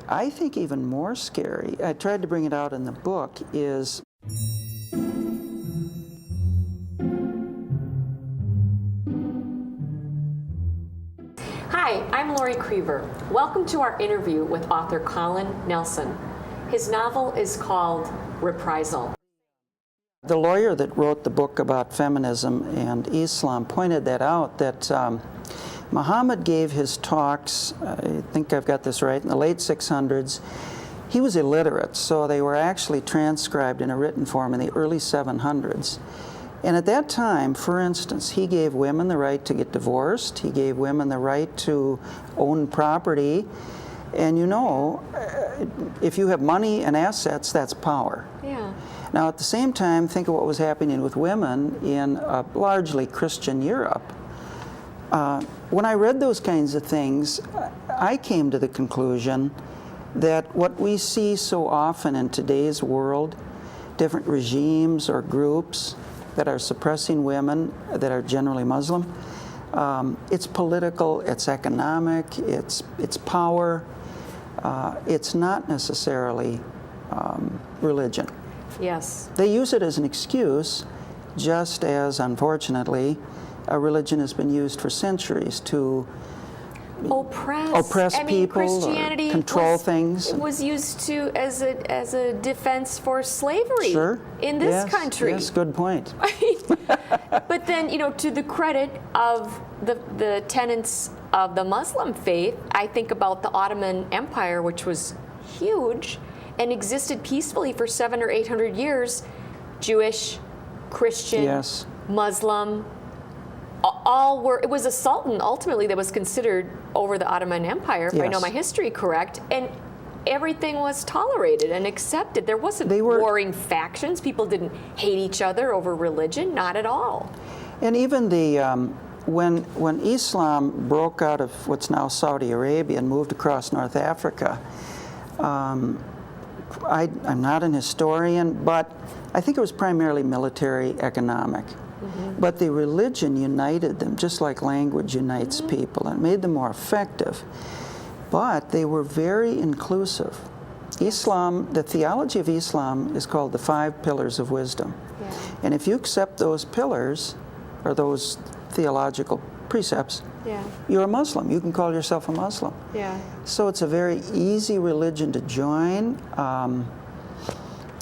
I think even more scary, I tried to bring it out in the book, is Hi, I'm Lori Creever. Welcome to our interview with author Colin Nelson. His novel is called Reprisal. the lawyer that wrote the book about feminism and Islam pointed that out, that Muhammad gave his talks, I think I've got this right, in the late 600s. He was illiterate, so they were actually transcribed in a written form in the early 700s. And at that time, for instance, he gave women the right to get divorced. He gave women the right to own property. And you know, if you have money and assets, that's power. Yeah. Now, at the same time, think of what was happening with women in largely Christian Europe. When I read those kinds of things, I came to the conclusion that what we see so often in today's world, different regimes or groups that are suppressing women that are generally Muslim, it's political, it's economic, it's power. It's not necessarily religion. Yes. They use it as an excuse, just as, unfortunately, a religion has been used for centuries to oppress people, or control things. It was used to as a defense for slavery in this country. Yes, good point. But then, you know, to the credit of the tenets of the Muslim faith, I think about the Ottoman Empire, which was huge and existed peacefully for 700 or 800 years. Jewish, Christian, Muslim, all were, it was a sultan ultimately that was considered over the Ottoman Empire, if I know my history correct, and everything was tolerated and accepted. There wasn't warring factions. People didn't hate each other over religion, not at all. And even the when Islam broke out of what's now Saudi Arabia and moved across North Africa, I'm not an historian, but I think it was primarily military, economic. But the religion united them, just like language unites people, and made them more effective. But they were very inclusive. Islam, the theology of Islam is called the 5 pillars of wisdom. And if you accept those pillars, or those theological precepts, you're a Muslim. You can call yourself a Muslim. So it's a very easy religion to join.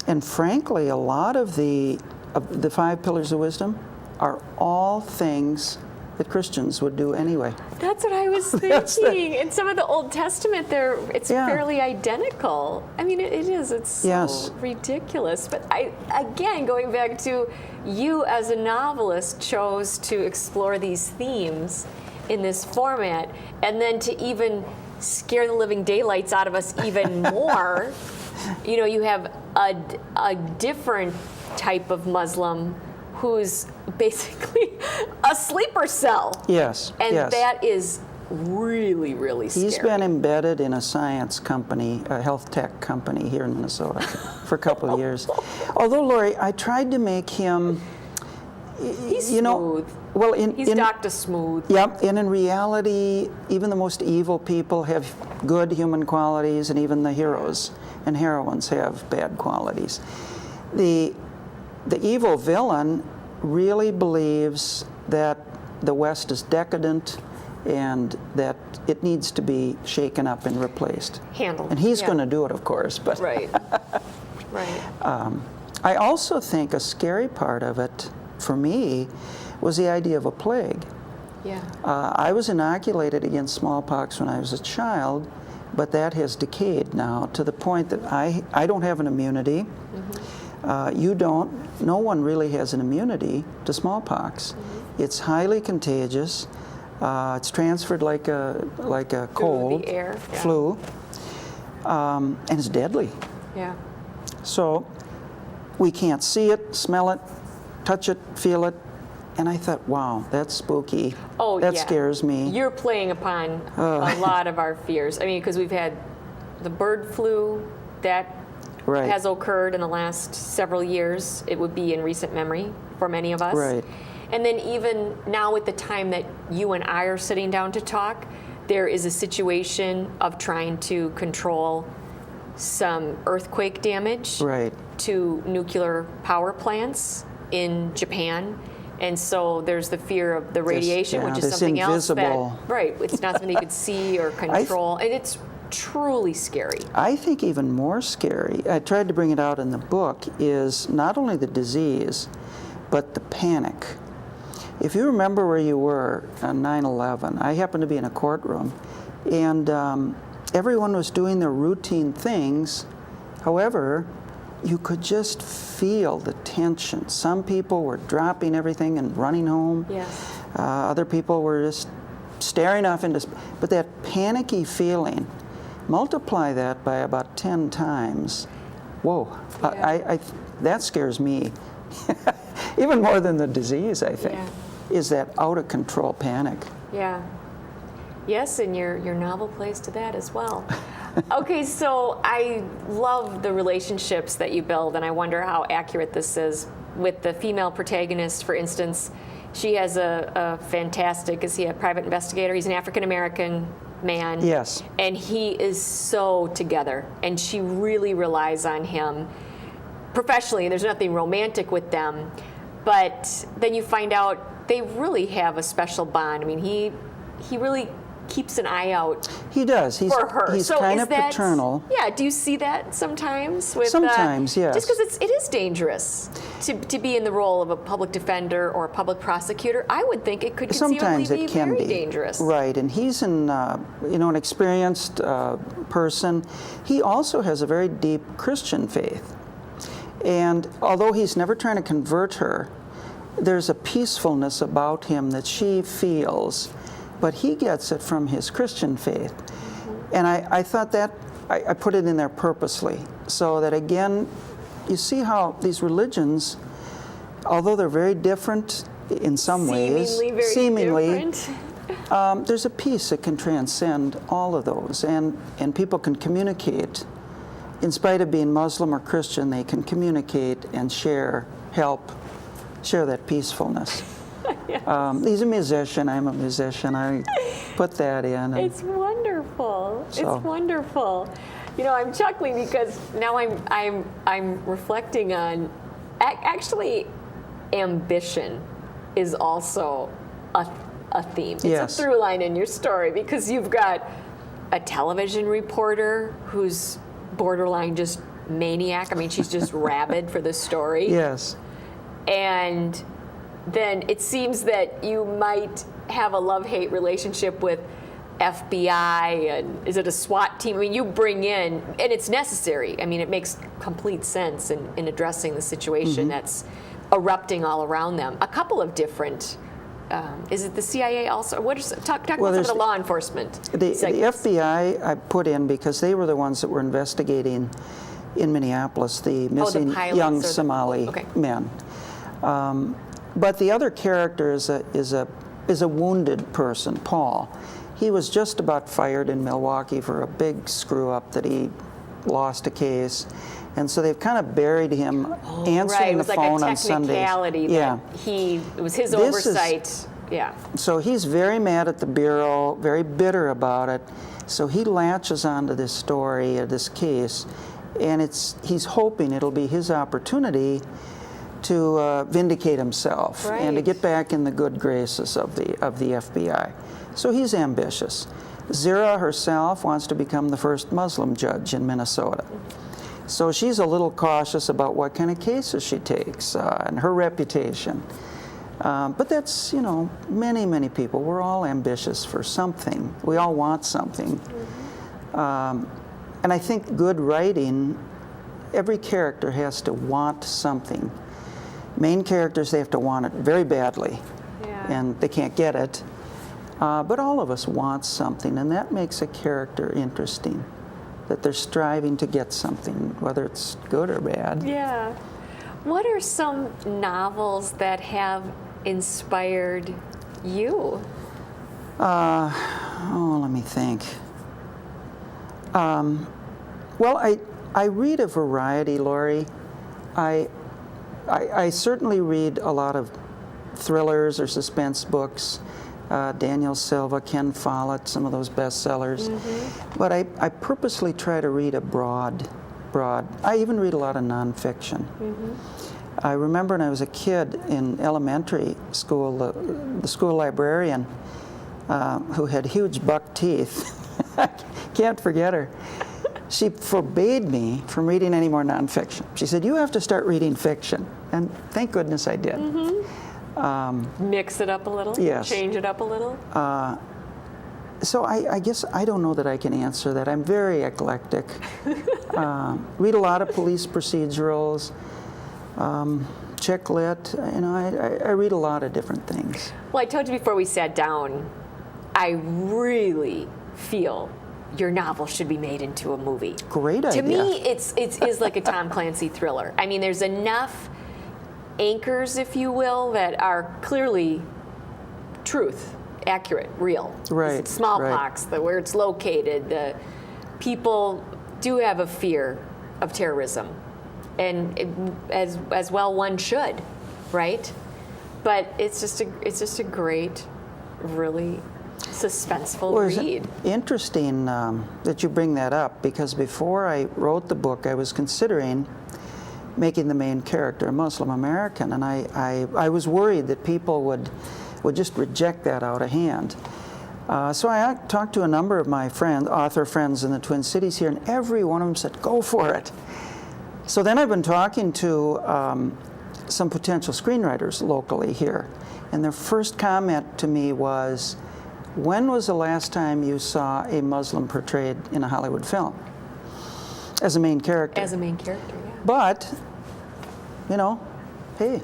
And frankly, a lot of the 5 pillars of wisdom are all things that Christians would do anyway. That's what I was thinking. In some of the Old Testament, it's fairly identical. I mean, it is. It's so ridiculous. But again, going back to you as a novelist chose to explore these themes in this format, and then to even scare the living daylights out of us even more. You know, you have a different type of Muslim who's basically a sleeper cell. And that is really, really scary. He's been embedded in a science company, a health tech company here in Minnesota for a couple of years. Although, Lori, I tried to make him, he's smooth. Well, he's Dr. Smooth. Yep, and in reality, even the most evil people have good human qualities, and even the heroes and heroines have bad qualities. The evil villain really believes that the West is decadent and that it needs to be shaken up and replaced. Handled. And he's going to do it, of course. But right. I also think a scary part of it, for me, was the idea of a plague. I was inoculated against smallpox when I was a child, but that has decayed now to the point that I don't have an immunity. You don't. No one really has an immunity to smallpox. It's highly contagious. It's transferred like a cold, the air, flu, and it's deadly. So we can't see it, smell it, touch it, feel it. And I thought, wow, that's spooky. That scares me. You're playing upon a lot of our fears. I mean, because we've had the bird flu that has occurred in the last several years. It would be in recent memory for many of us. And then even now at the time that you and I are sitting down to talk, there is a situation of trying to control some earthquake damage Right. to nuclear power plants in Japan. And so there's the fear of the radiation, which is this something else invisible- that, right, it's not something you could see or control. And it's truly scary. I think even more scary, I tried to bring it out in the book, is not only the disease, but the panic. If you remember where you were on 9/11, I happened to be in a courtroom, and everyone was doing their routine things. However, you could just feel the tension. Some people were dropping everything and running home. Yes. Other people were just staring off into space. But that panicky feeling, multiply that by about 10 times. Whoa, Yeah. that scares me. Even more than the disease, I think, is that out of control panic. Yeah. Yes, and your novel plays to that as well. Okay, so I love the relationships that you build, and I wonder how accurate this is with the female protagonist, for instance. She has a fantastic, is he a private investigator? He's an African-American man. Yes. And he is so together, and she really relies on him professionally. There's nothing romantic with them, but then you find out they really have a special bond. I mean, he really keeps an eye out He does. for her. He's So kind is of that, paternal. Yeah, do you see that sometimes? With, Sometimes, yes. Just because it is dangerous to be in the role of a public defender or a public prosecutor. I would think it could conceivably Sometimes it be can very be dangerous. right, and he's an experienced person. He also has a very deep Christian faith, and although he's never trying to convert her, there's a peacefulness about him that she feels, but he gets it from his Christian faith. And I thought that I put it in there purposely, so that again, you see how these religions, although they're very different in some ways, Seemingly very different. there's a peace that can transcend all of those, and people can communicate. In spite of being Muslim or Christian, they can communicate and share, help, share that peacefulness. Yes. He's a musician, I'm a musician, I put that in. And It's wonderful. So- It's wonderful. You know, I'm chuckling because now I'm reflecting on actually ambition is also a theme. It's Yes. a through line in your story because you've got a television reporter who's borderline just maniac. I mean, she's just rabid for the story. Yes. And then it seems that you might have a love-hate relationship with FBI, and is it a SWAT team? I mean, you bring in, and it's necessary. I mean, it makes complete sense in addressing the situation that's erupting all around them. A couple of different, is it the CIA also? What is, talk about some of the law enforcement The segments. FBI I put in because they were the ones that were investigating in Minneapolis the missing pilots young or the- Somali okay. men. But the other character is a wounded person, Paul. He was just about fired in Milwaukee for a big screw up that he lost a case, and so they've kind of buried him answering the phone on Sundays. Right, it was like a technicality that it was his oversight. Yeah. So he's very mad at the Bureau, very bitter about it. So he latches onto this story, or this case, and he's hoping it'll be his opportunity to vindicate himself and to Right. get back in the good graces of the FBI. So he's ambitious. Zira herself wants to become the first Muslim judge in Minnesota. So she's a little cautious about what kind of cases she takes and her reputation. But that's, many, many people. We're all ambitious for something. We all want something. And I think good writing, every character has to want something. Main characters, they have to want it very badly, and they can't get it. But all of us want something, and that makes a character interesting, that they're striving to get something, whether it's good or bad. Yeah. What are some novels that have inspired you? Let me think. Well, I read a variety, Lori. I certainly read a lot of thrillers or suspense books. Daniel Silva, Ken Follett, some of those bestsellers. But I purposely try to read a broad. I even read a lot of nonfiction. I remember when I was a kid in elementary school, the school librarian who had huge buck teeth, I can't forget her. She forbade me from reading any more nonfiction. She said, you have to start reading fiction. And thank goodness I did. Mix it up a little? Yes. Change it up a little? So I guess I don't know that I can answer that. I'm very eclectic. Read a lot of police procedurals, chick lit. You know, I read a lot of different things. Well, I told you before we sat down, I really feel your novel should be made into a movie. Great idea. To me, it is like a Tom Clancy thriller. I mean, there's enough anchors, if you will, that are clearly truth, accurate, real. Right. Smallpox, where it's located, the people do have a fear of terrorism, and as well one should, right? But it's just a great, really suspenseful read. It's interesting that you bring that up, because before I wrote the book, I was considering making the main character a Muslim American, and I was worried that people would just reject that out of hand. So I talked to a number of my author friends in the Twin Cities here, and every one of them said, go for it. So then I've been talking to some potential screenwriters locally here, and their first comment to me was, when was the last time you saw a Muslim portrayed in a Hollywood film as a main character? As a main character, yeah. But, you know, hey,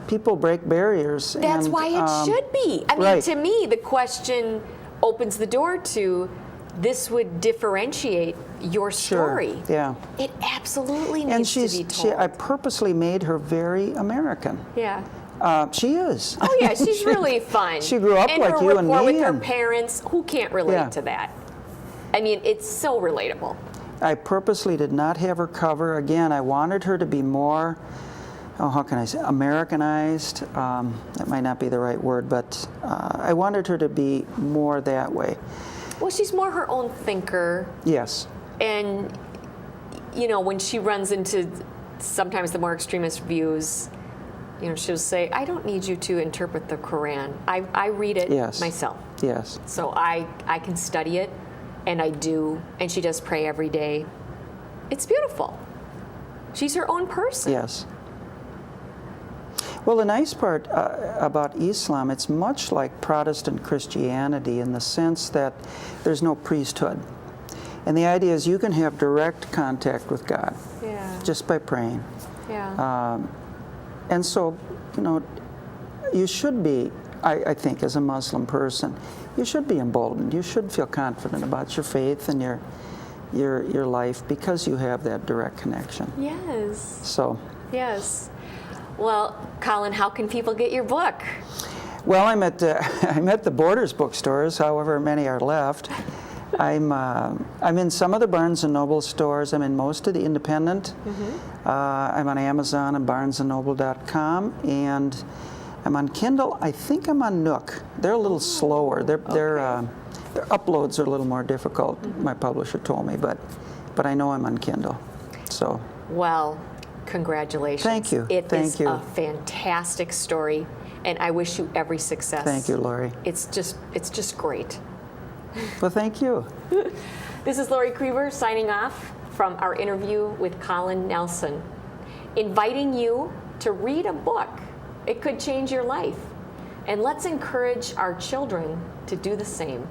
people break barriers. That's why it should be. I mean, to me, the question opens the door to this would differentiate your story. Sure, yeah. It absolutely needs to be told. I purposely made her very American. Yeah. She is. Oh yeah, she's really fun. She grew up like you and me. And her rapport with her parents, who can't relate to that? I mean, it's so relatable. I purposely did not have her cover. Again, I wanted her to be more, how can I say, Americanized. That might not be the right word, but I wanted her to be more that way. Well, she's more her own thinker. Yes. And, you know, when she runs into sometimes the more extremist views, you know, she'll say, I don't need you to interpret the Quran. I read it myself. Yes. So I can study it, and I do, and she does pray every day. It's beautiful. She's her own person. Yes. Well, the nice part about Islam, it's much like Protestant Christianity in the sense that there's no priesthood. And the idea is you can have direct contact with God just by praying. Yeah. And so, you know, you should be, I think, as a Muslim person, you should be emboldened. You should feel confident about your faith and your life because you have that direct connection. Yes. So. Yes. Well, Colin, how can people get your book? Well, I'm at the Borders bookstores, however many are left. I'm in some of the Barnes & Noble stores. I'm in most of the independent. I'm on Amazon and BarnesandNoble.com, and I'm on Kindle. I think I'm on Nook. They're a little slower. Their uploads are a little more difficult. My publisher told me, but I know I'm on Kindle. So. Well, congratulations. Thank you. It is a fantastic story, and I wish you every success. Thank you, Lori. It's just great. Well, thank you. This is Lori Krieber signing off from our interview with Colin Nelson, inviting you to read a book. It could change your life. And let's encourage our children to do the same.